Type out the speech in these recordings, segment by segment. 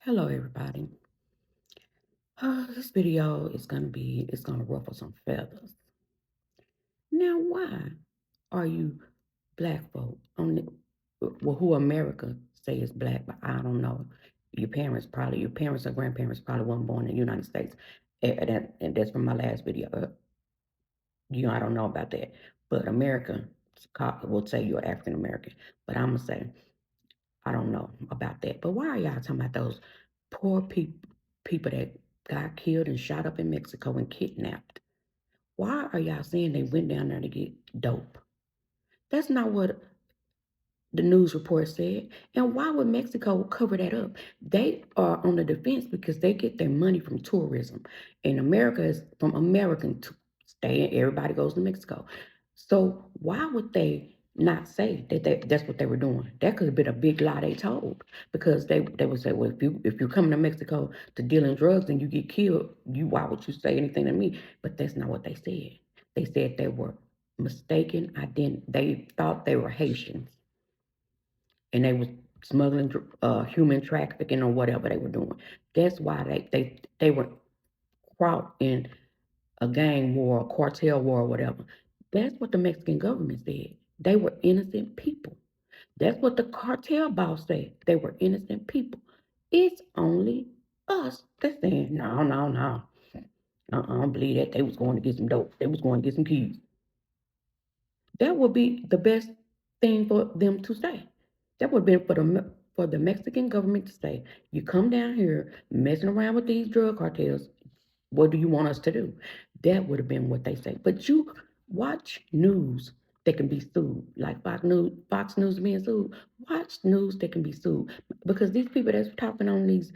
Hello, everybody. This video it's gonna ruffle some feathers. Now, why are you black folk who America say is black, but I don't know. Your parents or grandparents probably weren't born in the United States. And that's from my last video. I don't know about that. But America will say you're African American. But I'm gonna say I don't know about that. But why are y'all talking about those poor people that got killed and shot up in Mexico and kidnapped? Why are y'all saying they went down there to get dope? That's not what the news report said. And why would Mexico cover that up? They are on the defense because they get their money from tourism. And America is from American to stay. Everybody goes to Mexico. So why would they not say that that's what they were doing? That could have been a big lie they told. Because they would say, well, if you come to Mexico to deal in drugs and you get killed, why would you say anything to me? But that's not what they said. They said they were mistaken identity. They thought they were Haitians and they was smuggling human trafficking or whatever they were doing. That's why they were caught in a gang war, a cartel war, or whatever. That's what the Mexican government said. They were innocent people. That's what the cartel boss said. They were innocent people. It's only us that's saying, no, no, no. I don't believe that. They was going to get some dope. They was going to get some keys. That would be the best thing for them to say. That would have been for the Mexican government to say, you come down here messing around with these drug cartels. What do you want us to do? That would have been what they say. But you watch news that can be sued, like Fox News being sued. Watch news that can be sued because these people that's talking on these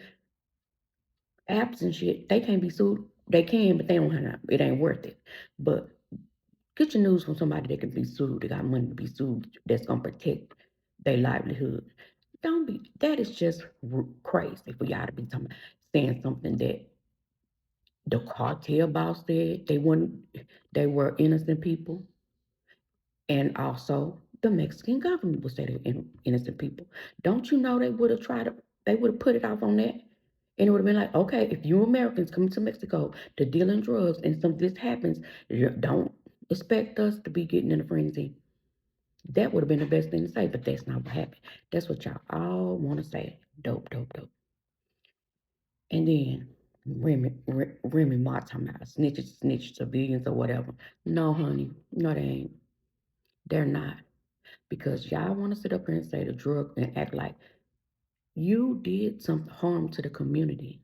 apps and shit, they can't be sued. They can, but they don't have. It ain't worth it. But get your news from somebody that can be sued, that got money to be sued, that's gonna protect their livelihood. Don't be. That is just crazy for y'all to be saying something that the cartel boss said they were innocent people, and also the Mexican government would say they're innocent people. Don't you know they would have put it off on that, and it would have been like, okay, if you Americans come to Mexico to deal in drugs and some this happens, don't expect us to be getting in a frenzy. That would have been the best thing to say, but that's not what happened. That's what y'all all want to say. Dope, dope, dope. And then Remy Ma talking about snitches, civilians or whatever. No, honey. No, they ain't. They're not. Because y'all want to sit up here and say the drug and act like you did some harm to the community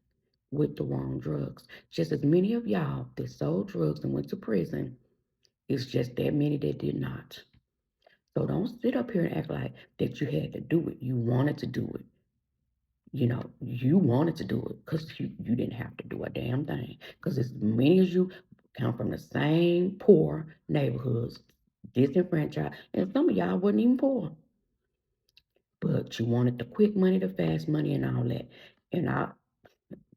with the wrong drugs. Just as many of y'all that sold drugs and went to prison, it's just that many that did not. So don't sit up here and act like that you had to do it. You wanted to do it. You wanted to do it because you didn't have to do a damn thing. Because as many as you come from the same poor neighborhoods, disenfranchised, and some of y'all wasn't even poor, but you wanted the quick money, the fast money, and all that. And I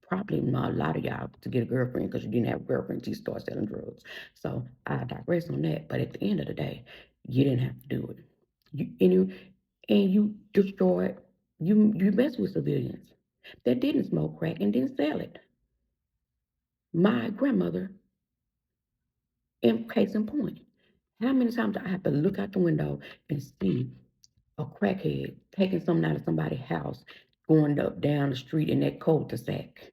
probably not a lot of y'all to get a girlfriend because you didn't have a girlfriend until you start selling drugs. So I digress on that. But at the end of the day, you didn't have to do it. You destroyed. You mess with civilians that didn't smoke crack and didn't sell it. My grandmother, in case in point, how many times I have to look out the window and see a crackhead taking something out of somebody's house, going up down the street in that cul-de-sac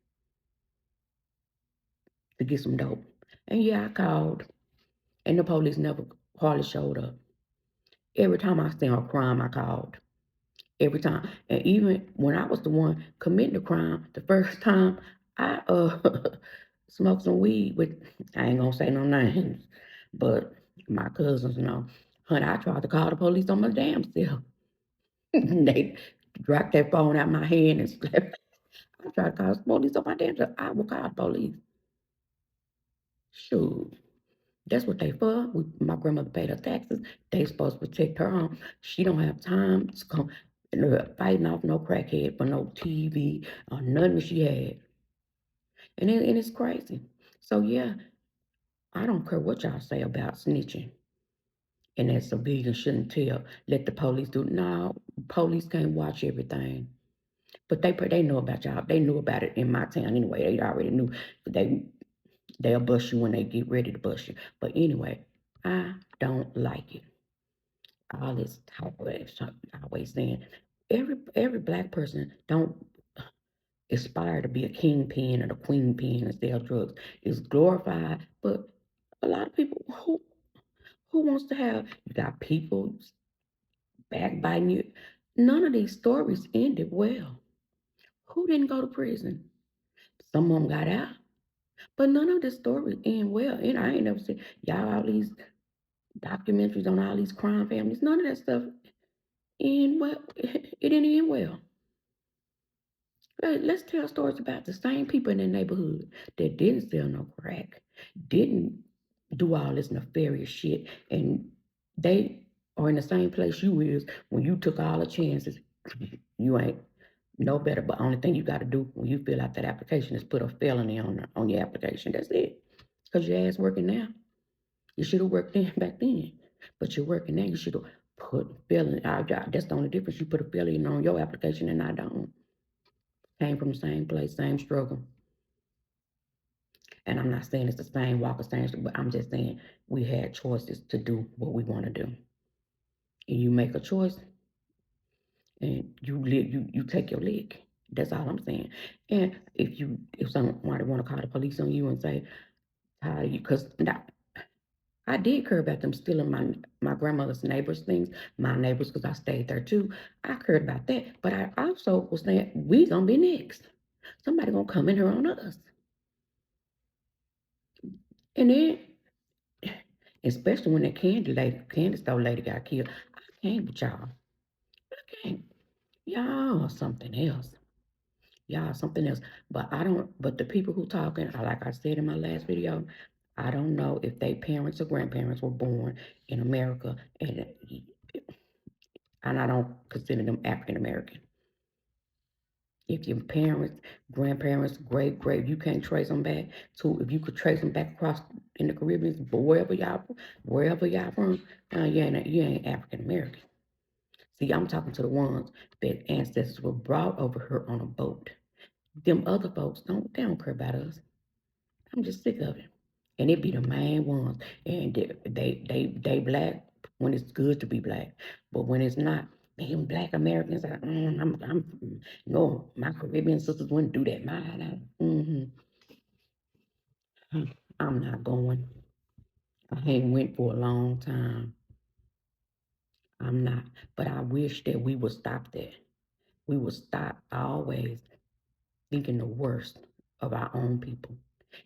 to get some dope. And yeah, I called, and the police never hardly showed up. Every time I seen a crime, I called. Every time. And even when I was the one committing the crime, the first time I smoked some weed with, I ain't gonna say no names, but my cousins know. Honey, I tried to call the police on my damn self. They dropped that phone out my hand and slapped. I tried to call the police on my damn self. I will call the police. Shoot. That's what they for. My grandmother paid her taxes. They supposed to protect her home. She don't have time to come fighting off no crackhead for no TV or nothing she had. And it's crazy. So yeah, I don't care what y'all say about snitching. And that civilians shouldn't tell. Let the police do. No, police can't watch everything. But they know about y'all. They knew about it in my town anyway. They already knew. They'll bust you when they get ready to bust you. But anyway, I don't like it. All this talk, always saying every black person don't aspire to be a kingpin or the queen pin and sell drugs. It's glorified, but a lot of people who wants to have, you got people backbiting you. None of these stories ended well. Who didn't go to prison? Some of them got out, but none of the stories end well. And I ain't never seen y'all all these documentaries on all these crime families. None of that stuff end well. It didn't end well. Let's tell stories about the same people in the neighborhood that didn't sell no crack, didn't do all this nefarious shit, and they are in the same place you is when you took all the chances. You ain't no better, but only thing you got to do when you fill out that application is put a felony on your application. That's it. Because your ass working now. You should have worked then back then. But you're working now. You should have put felony. That's the only difference. You put a felony on your application and I don't. Came from the same place, same struggle. And I'm not saying it's the same walk of same, but I'm just saying we had choices to do what we want to do. And you make a choice and you take your lick. That's all I'm saying. And if somebody want to call the police on you and say, how you, because I did care about them stealing my grandmother's neighbors' things, my neighbors, because I stayed there too. I cared about that. But I also was saying, we gonna be next. Somebody gonna come in here on us. And then, especially when that candy store lady got killed, I can't with y'all. I can't. Y'all something else. Y'all something else. But the people who talking, like I said in my last video, I don't know if they parents or grandparents were born in America and I don't consider them African American. If your parents, grandparents, great, you can't trace them back to, if you could trace them back across in the Caribbean, but wherever y'all from, you ain't African American. See, I'm talking to the ones that ancestors were brought over here on a boat. Them other folks they don't care about us. I'm just sick of it. And it be the main ones. And they black when it's good to be black. But when it's not, man, black Americans, no, my Caribbean sisters wouldn't do that. I'm not going. I ain't went for a long time. I'm not. But I wish that we would stop that. We would stop always thinking the worst of our own people.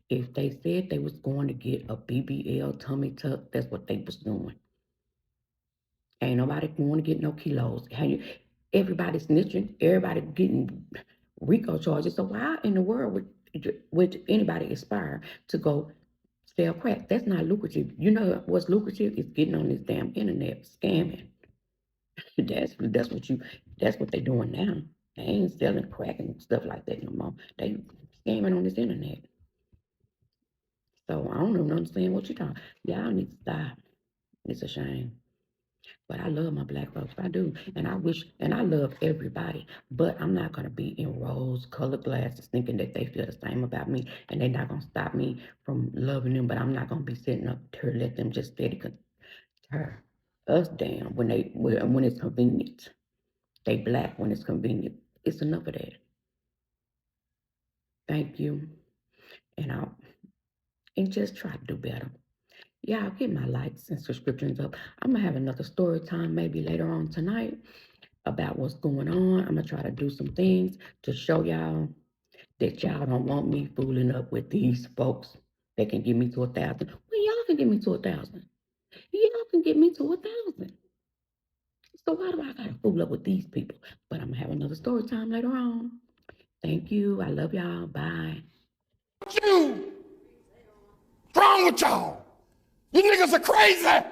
If they said they was going to get a BBL tummy tuck, that's what they was doing. Ain't nobody going to get no kilos. Everybody snitching, everybody getting RICO charges. So why in the world would anybody aspire to go sell crack? That's not lucrative. You know what's lucrative is getting on this damn internet scamming. That's what they doing now. They ain't selling crack and stuff like that no more. They scamming on this internet. So I don't even understand what you're talking. Y'all need to stop. It's a shame. But I love my black folks. I do. And I love everybody. But I'm not going to be in rose-colored glasses thinking that they feel the same about me. And they're not going to stop me from loving them. But I'm not going to be sitting up to let them just steady tear us down when it's convenient. They black when it's convenient. It's enough of that. Thank you. And just try to do better. Y'all get my likes and subscriptions up. I'm going to have another story time maybe later on tonight about what's going on. I'm going to try to do some things to show y'all that y'all don't want me fooling up with these folks that can get me to 1,000. Well, y'all can get me to 1,000. Y'all can get me to 1,000. So why do I got to fool up with these people? But I'm going to have another story time later on. Thank you. I love y'all. Bye. What's wrong with y'all? You niggas are crazy.